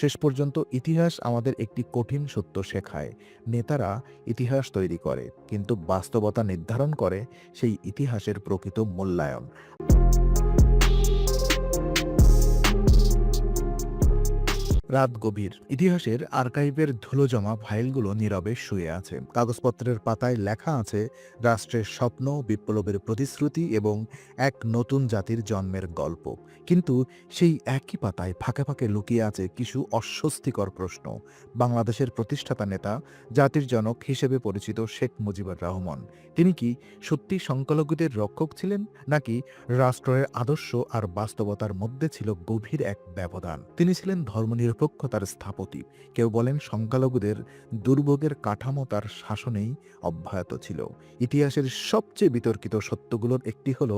শেষ পর্যন্ত ইতিহাস আমাদের একটি কঠিন সত্য শেখায়। নেতারা ইতিহাস তৈরি করে, কিন্তু বাস্তবতা নির্ধারণ করে সেই ইতিহাসের প্রকৃত মূল্যায়ন। রাত গভীর। ইতিহাসের আর্কাইভের ধুলোজমা ফাইলগুলো নীরবে শুয়ে আছে। কাগজপত্রের পাতায় লেখা আছে রাষ্ট্রের স্বপ্ন, বিপ্লবের প্রতিশ্রুতি এবং এক নতুন জাতির জন্মের গল্প। কিন্তু সেই একই পাতায় ফাঁকে ফাঁকে লুকিয়ে আছে কিছু অস্বস্তিকর প্রশ্ন। বাংলাদেশের প্রতিষ্ঠাতা নেতা, জাতির জনক হিসেবে পরিচিত শেখ মুজিবুর রহমান, তিনি কি সত্যি সংখ্যালঘুদের রক্ষক ছিলেন, নাকি রাষ্ট্রের আদর্শ আর বাস্তবতার মধ্যে ছিল গভীর এক ব্যবধান? তিনি ছিলেন ধর্মনিরপেক্ষতার স্থপতি। কেউ বলেন সংখ্যালঘুদের দুর্ভোগের কাঠামো তার শাসনেই অব্যাহত ছিল। ইতিহাসের সবচেয়ে বিতর্কিত সত্যগুলোর একটি হলো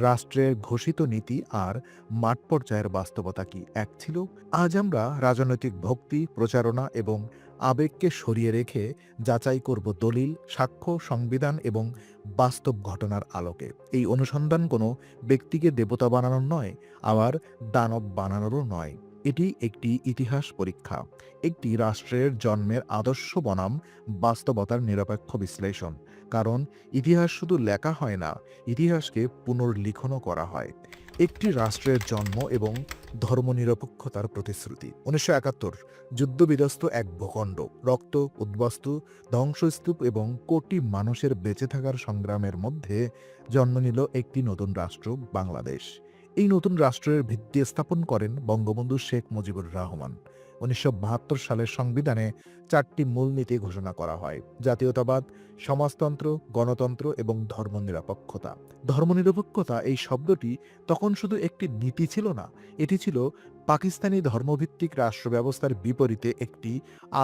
রাষ্ট্রের ঘোষিত নীতি আর মাঠ পর্যায়ের বাস্তবতা কি এক ছিল? আজ আমরা রাজনৈতিক ভক্তি, প্রচারণা এবং আবেগকে সরিয়ে রেখে যাচাই করব দলিল, সাক্ষ্য, সংবিধান এবং বাস্তব ঘটনার আলোকে। এই অনুসন্ধান কোনো ব্যক্তিকে দেবতা বানানোর নয়, আবার দানব বানানোরও নয়। এটি একটি ইতিহাস পরীক্ষা, একটি রাষ্ট্রের জন্মের আদর্শ বনাম বাস্তবতার নিরপেক্ষ বিশ্লেষণ। কারণ ইতিহাস শুধু লেখা হয় না, ইতিহাসকে পুনর্লিখনও করা হয়। একটি রাষ্ট্রের জন্ম এবং ধর্মনিরপেক্ষতার প্রতিশ্রুতি। 1971 যুদ্ধবিধ্বস্ত এক ভূখণ্ড, রক্ত, উদ্বাস্তু, ধ্বংসস্তূপ এবং কোটি মানুষের বেঁচে থাকার সংগ্রামের মধ্যে জন্ম নিল একটি নতুন রাষ্ট্র, বাংলাদেশ। এই নতুন রাষ্ট্রের ভিত্তি স্থাপন করেন বঙ্গবন্ধু শেখ মুজিবুর রহমান। 1972 সালের সংবিধানে 4টি মূলনীতি ঘোষণা করা হয়: জাতীয়তাবাদ, সমাজতন্ত্র, গণতন্ত্র এবং ধর্মনিরপেক্ষতা। ধর্মনিরপেক্ষতা এই শব্দটি তখন শুধু একটি নীতি ছিল না, এটি ছিল পাকিস্তানি ধর্মভিত্তিক রাষ্ট্র ব্যবস্থার বিপরীতে একটি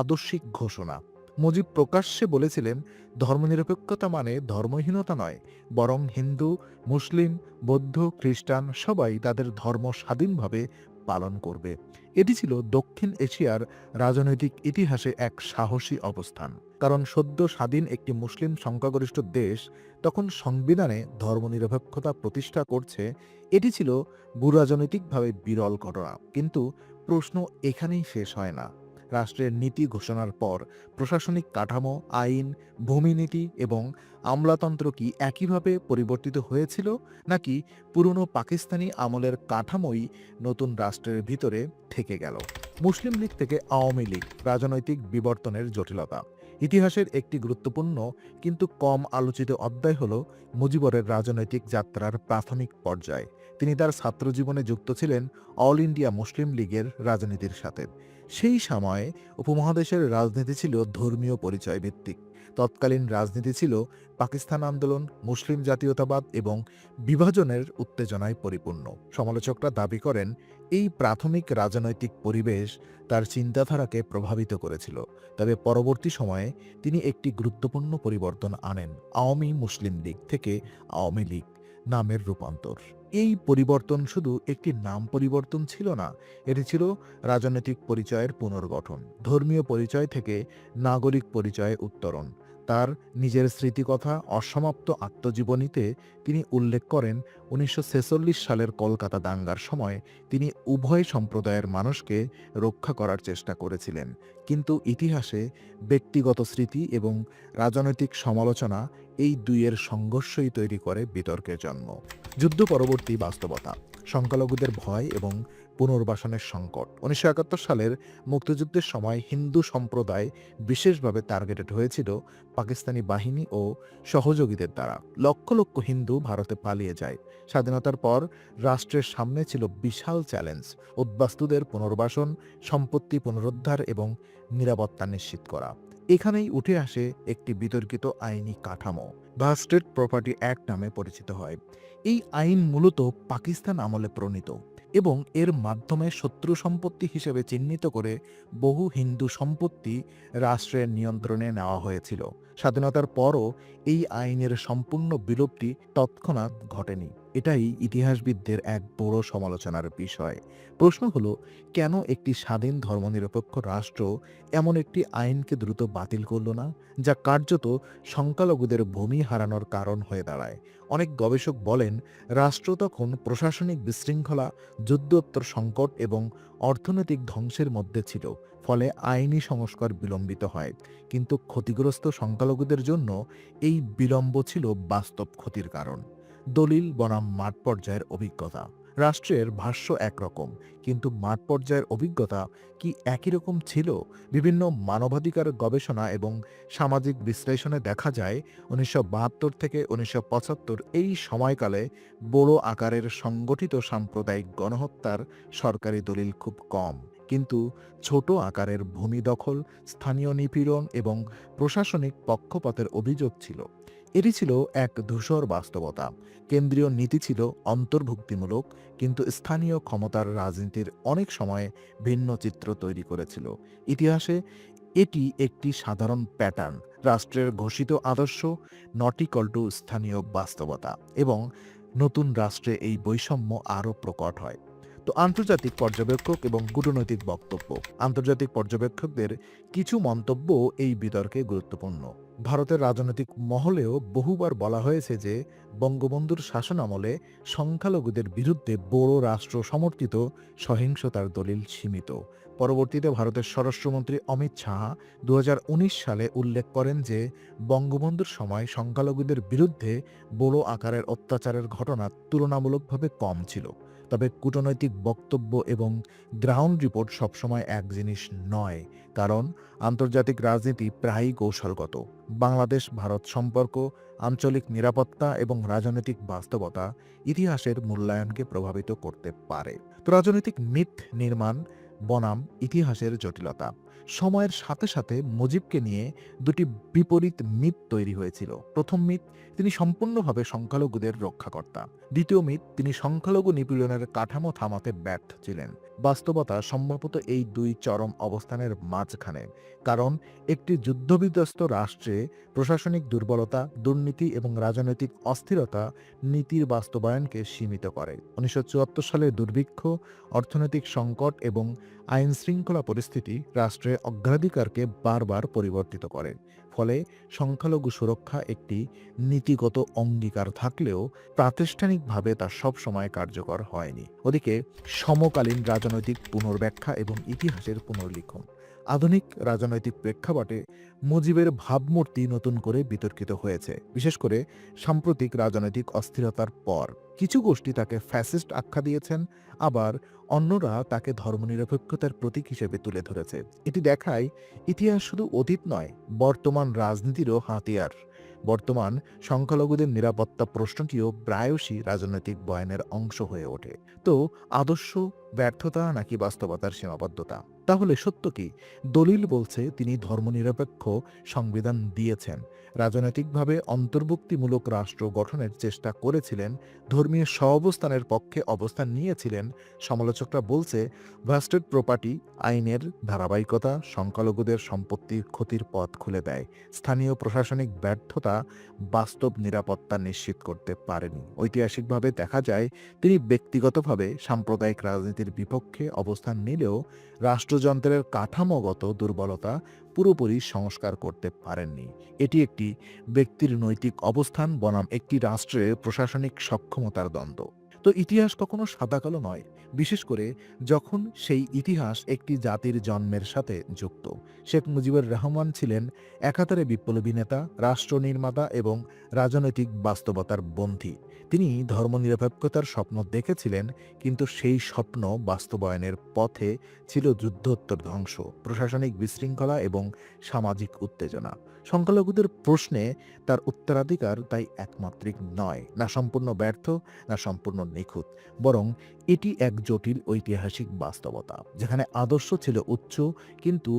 আদর্শিক ঘোষণা। মুজিব প্রকাশ্যে বলেছিলেন, ধর্মনিরপেক্ষতা মানে ধর্মহীনতা নয়, বরং হিন্দু, মুসলিম, বৌদ্ধ, খ্রিস্টান সবাই তাদের ধর্ম স্বাধীনভাবে পালন করবে। এটি ছিল দক্ষিণ এশিয়ার রাজনৈতিক ইতিহাসে এক সাহসী অবস্থান। কারণ সদ্য স্বাধীন একটি মুসলিম সংখ্যাগরিষ্ঠ দেশ তখন সংবিধানে ধর্মনিরপেক্ষতা প্রতিষ্ঠা করছে, এটি ছিল ভূরাজনৈতিকভাবে বিরল ঘটনা। কিন্তু প্রশ্ন এখানেই শেষ হয় না। রাষ্ট্রের নীতি ঘোষণার পর প্রশাসনিক কাঠামো, আইন, ভূমিনীতি এবং আমলাতন্ত্র কি একইভাবে পরিবর্তিত হয়েছিল, নাকি পুরনো পাকিস্তানি আমলের কাঠামোই নতুন রাষ্ট্রের ভিতরে থেকে গেল? মুসলিম লীগ থেকে আওয়ামী লীগ, রাজনৈতিক বিবর্তনের জটিলতা। ইতিহাসের একটি গুরুত্বপূর্ণ কিন্তু কম আলোচিত অধ্যায় হল মুজিবরের রাজনৈতিক যাত্রার প্রাথমিক পর্যায়। তিনি তার ছাত্রজীবনে যুক্ত ছিলেন অল ইন্ডিয়া মুসলিম লীগের রাজনীতির সাথে। সেই সময়ে উপমহাদেশের রাজনীতি ছিল ধর্মীয় পরিচয় ভিত্তিক। তৎকালীন রাজনীতি ছিল পাকিস্তান আন্দোলন, মুসলিম জাতীয়তাবাদ এবং বিভাজনের উত্তেজনায় পরিপূর্ণ। সমালোচকরা দাবি করেন, এই প্রাথমিক রাজনৈতিক পরিবেশ তার চিন্তাধারাকে প্রভাবিত করেছিল। তবে পরবর্তী সময়ে তিনি একটি গুরুত্বপূর্ণ পরিবর্তন আনেন: আওয়ামী মুসলিম লীগ থেকে আওয়ামী লীগ নামের রূপান্তর। এই পরিবর্তন শুধু একটি নাম পরিবর্তন ছিল না, এটি ছিল রাজনৈতিক পরিচয়ের পুনর্গঠন। ধর্মীয় পরিচয় থেকে নাগরিক পরিচয়ে উত্তরণ। তার নিজের স্মৃতিকথা অসমাপ্ত আত্মজীবনীতে তিনি উল্লেখ করেন, 1946 সালের কলকাতা দাঙ্গার সময় তিনি উভয় সম্প্রদায়ের মানুষকে রক্ষা করার চেষ্টা করেছিলেন। কিন্তু ইতিহাসে ব্যক্তিগত স্মৃতি এবং রাজনৈতিক সমালোচনা এই দুইয়ের সংঘর্ষই তৈরি করে বিতর্কের জন্ম। যুদ্ধ পরবর্তী বাস্তবতা, সংখ্যালঘুদের ভয় এবং পুনর্বাসনের সংকট। 1971 সালের মুক্তিযুদ্ধের সময় হিন্দু সম্প্রদায় বিশেষভাবে টার্গেটেড হয়েছিল পাকিস্তানি বাহিনী ও সহযোগীদের দ্বারা। লক্ষ লক্ষ হিন্দু ভারতে পালিয়ে যায়। স্বাধীনতার পর রাষ্ট্রের সামনে ছিল বিশাল চ্যালেঞ্জ: উদ্বাস্তুদের পুনর্বাসন, সম্পত্তি পুনরুদ্ধার এবং নিরাপত্তা নিশ্চিত করা। এখানেই উঠে আসে একটি বিতর্কিত আইনি কাঠামো, স্টেট প্রপার্টি অ্যাক্ট নামে পরিচিত হয়। এই আইন মূলত পাকিস্তান আমলে প্রণীত এবং এর মাধ্যমে শত্রু সম্পত্তি হিসেবে চিহ্নিত করে বহু হিন্দু সম্পত্তি রাষ্ট্রের নিয়ন্ত্রণে নেওয়া হয়েছিল। স্বাধীনতার পরও এই আইনের সম্পূর্ণ বিলুপ্তি তৎক্ষণাৎ ঘটেনি। এটাই ইতিহাসবিদদের এক বড় সমালোচনার বিষয়। প্রশ্ন হলো, কেন একটি স্বাধীন ধর্মনিরপেক্ষ রাষ্ট্র এমন একটি আইনকে দ্রুত বাতিল করল না, যা কার্যত সংখ্যালঘুদের ভূমি হারানোর কারণ হয়ে দাঁড়ায়? অনেক গবেষক বলেন, রাষ্ট্র তখন প্রশাসনিক বিশৃঙ্খলা, যুদ্ধোত্তর সংকট এবং অর্থনৈতিক ধ্বংসের মধ্যে ছিল, ফলে আইনি সংস্কার বিলম্বিত হয়। কিন্তু ক্ষতিগ্রস্ত সংখ্যালঘুদের জন্য এই বিলম্ব ছিল বাস্তব ক্ষতির কারণ। দলিল বনাম মাঠ পর্যায়ের অভিজ্ঞতা। রাষ্ট্রের ভাষ্য একরকম, কিন্তু মাঠ পর্যায়ের অভিজ্ঞতা কি একই রকম ছিল? বিভিন্ন মানবাধিকার গবেষণা এবং সামাজিক বিশ্লেষণে দেখা যায়, 1972 থেকে 1975 এই সময়কালে বড় আকারের সংগঠিত সাম্প্রদায়িক গণহত্যার সরকারি দলিল খুব কম, কিন্তু ছোট আকারের ভূমি দখল, স্থানীয় নিপীড়ন এবং প্রশাসনিক পক্ষপাতের অভিযোগ ছিল। এটি ছিল এক ধূসর বাস্তবতা। কেন্দ্রীয় নীতি ছিল অন্তর্ভুক্তিমূলক, কিন্তু স্থানীয় ক্ষমতার রাজনীতির অনেক সময় ভিন্ন চিত্র তৈরি করেছিল। ইতিহাসে এটি একটি সাধারণ প্যাটার্ন: রাষ্ট্রের ঘোষিত আদর্শ নট ইকুয়াল টু স্থানীয় বাস্তবতা, এবং নতুন রাষ্ট্রে এই বৈষম্য আরও প্রকট হয়। তো আন্তর্জাতিক পর্যবেক্ষক এবং কূটনৈতিক বক্তব্য। আন্তর্জাতিক পর্যবেক্ষকদের কিছু মন্তব্য এই বিতর্কে গুরুত্বপূর্ণ। ভারতের রাজনৈতিক মহলেও বহুবার বলা হয়েছে যে বঙ্গবন্ধুর শাসনামলে সংখ্যালঘুদের বিরুদ্ধে বড় রাষ্ট্র সমর্থিত সহিংসতার দলিল সীমিত। পরবর্তীতে ভারতের স্বরাষ্ট্রমন্ত্রী অমিত শাহ 2019 সালে উল্লেখ করেন যে বঙ্গবন্ধুর সময় সংখ্যালঘুদের বিরুদ্ধে বড় আকারের অত্যাচারের ঘটনা তুলনামূলকভাবে কম ছিল। তবে কূটনৈতিক বক্তব্য এবং গ্রাউন্ড রিপোর্ট সবসময় এক জিনিস নয়, কারণ আন্তর্জাতিক রাজনীতি প্রায়ই কৌশলগত। বাংলাদেশ ভারত সম্পর্ক, আঞ্চলিক নিরাপত্তা এবং রাজনৈতিক বাস্তবতা ইতিহাসের মূল্যায়নকে প্রভাবিত করতে পারে। তো রাজনৈতিক মিথ নির্মাণ বনাম ইতিহাসের জটিলতা। সময়ের সাথে সাথে মুজিবকে নিয়ে দুটি বিপরীত মিথ তৈরি হয়েছিল। প্রথম মিথ, তিনি সম্পূর্ণভাবে সংখ্যালঘুদের রক্ষাকর্তা। দ্বিতীয় মিথ, তিনি সংখ্যালঘু নিপীড়নের কাঠামো থামাতে ব্যর্থ ছিলেন। বাস্তবতা সম্ভবত এই দুই চরম অবস্থানের মাঝখানে, কারণ একটি যুদ্ধবিধ্বস্ত রাষ্ট্রে প্রশাসনিক দুর্বলতা, দুর্নীতি এবং রাজনৈতিক অস্থিরতা নীতির বাস্তবায়নকে সীমিত করে। 1974 সালের দুর্ভিক্ষ, অর্থনৈতিক সংকট এবং আইন শৃঙ্খলা পরিস্থিতি রাষ্ট্রের অগ্রাধিকারকে বারবার পরিবর্তিত করে। ফলে সংখ্যালঘু সুরক্ষা একটি নীতিগত অঙ্গীকার থাকলেও প্রাতিষ্ঠানিকভাবে তা সবসময় কার্যকর হয়নি। ওদিকে সমকালীন রাজনৈতিক পুনর্ব্যাখ্যা এবং ইতিহাসের পুনর্লিখন। আধুনিক রাজনৈতিক প্রেক্ষাপটে মুজিবের ভাবমূর্তি নতুন করে বিতর্কিত হয়েছে, বিশেষ করে সাম্প্রতিক রাজনৈতিক অস্থিরতার পর। কিছু গোষ্ঠী তাকে ফ্যাসিস্ট আখ্যা দিয়েছেন, আবার অন্যরা তাকে ধর্মনিরপেক্ষতার প্রতীক হিসেবে তুলে ধরেছে। এটি দেখায় ইতিহাস শুধু অতীত নয়, বর্তমান রাজনীতিরও হাতিয়ার। বর্তমান সংখ্যালঘুদের নিরাপত্তা প্রশ্নটিও প্রায়শই রাজনৈতিক বয়ানের অংশ হয়ে ওঠে। তো আদর্শ ব্যর্থতা নাকি বাস্তবতার সীমাবদ্ধতা? তাহলে সত্য কি? দলিল বলছে তিনি ধর্মনিরপেক্ষ সংবিধান দিয়েছেন, রাজনৈতিকভাবে অন্তর্ভুক্তিমূলক রাষ্ট্র গঠনের চেষ্টা করেছিলেন, ধর্মীয় সহাবস্থানের পক্ষে অবস্থান নিয়েছিলেন। সমালোচকরা বলছে ভেস্টেড প্রপার্টি আইনের ধারাবাহিকতা সংখ্যালঘুদের সম্পত্তির ক্ষতির পথ খুলে দেয়। স্থানীয় প্রশাসনিক ব্যর্থতা বাস্তব নিরাপত্তা নিশ্চিত করতে পারেনি। ঐতিহাসিকভাবে দেখা যায়, তিনি ব্যক্তিগতভাবে সাম্প্রদায়িক রাজনীতির বিপক্ষে অবস্থান নিলেও রাষ্ট্রযন্ত্রের কাঠামোগত দুর্বলতা পুরোপুরি সংস্কার করতে পারেননি। এটি একটি ব্যক্তির নৈতিক অবস্থান বনাম একটি রাষ্ট্রের প্রশাসনিক সক্ষমতার দ্বন্দ্ব। তো ইতিহাস কখনো সাদাকালো নয়, বিশেষ করে যখন সেই ইতিহাস একটি জাতির জন্মের সাথে যুক্ত। শেখ মুজিবুর রহমান ছিলেন একাধারে বিপ্লবী নেতা, রাষ্ট্র নির্মাতা এবং রাজনৈতিক বাস্তবতার বন্ধী। তিনি ধর্মনিরপেক্ষতার স্বপ্ন দেখেছিলেন, কিন্তু সেই স্বপ্ন বাস্তবায়নের পথে ছিল যুদ্ধোত্তর ধ্বংস, প্রশাসনিক বিশৃঙ্খলা এবং সামাজিক উত্তেজনা। সংখ্যালঘুদের প্রশ্নে তার উত্তরাধিকার তাই একমাত্রিক নয়, না সম্পূর্ণ ব্যর্থ, না সম্পূর্ণ নিখুঁত, বরং এটি এক জটিল ঐতিহাসিক বাস্তবতা, যেখানে আদর্শ ছিল উচ্চ কিন্তু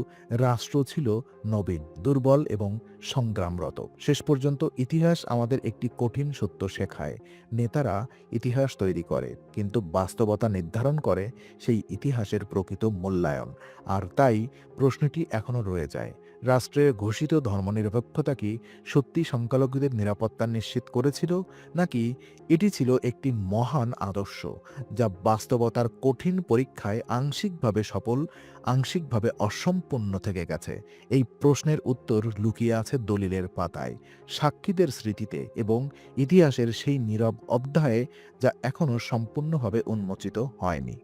রাষ্ট্র ছিল নবীন, দুর্বল এবং সংগ্রামরত। শেষ পর্যন্ত ইতিহাস আমাদের একটি কঠিন সত্য শেখায়: নেতারা ইতিহাস তৈরি করে, কিন্তু বাস্তবতা নির্ধারণ করে সেই ইতিহাসের প্রকৃত মূল্যায়ন। আর তাই প্রশ্নটি এখনও রয়ে যায়, রাষ্ট্রের ঘোষিত ধর্মনিরপেক্ষতা কি সত্যি সংখ্যালঘুদের নিরাপত্তা নিশ্চিত করেছিল, নাকি এটি ছিল একটি মহান আদর্শ যা বাস্তবতার কঠিন পরীক্ষায় আংশিকভাবে সফল, আংশিকভাবে অসম্পূর্ণ থেকে গেছে? এই প্রশ্নের উত্তর লুকিয়ে আছে দলিলের পাতায়, সাক্ষীদের স্মৃতিতে এবং ইতিহাসের সেই নীরব অধ্যায়ে যা এখনও সম্পূর্ণভাবে উন্মোচিত হয়নি।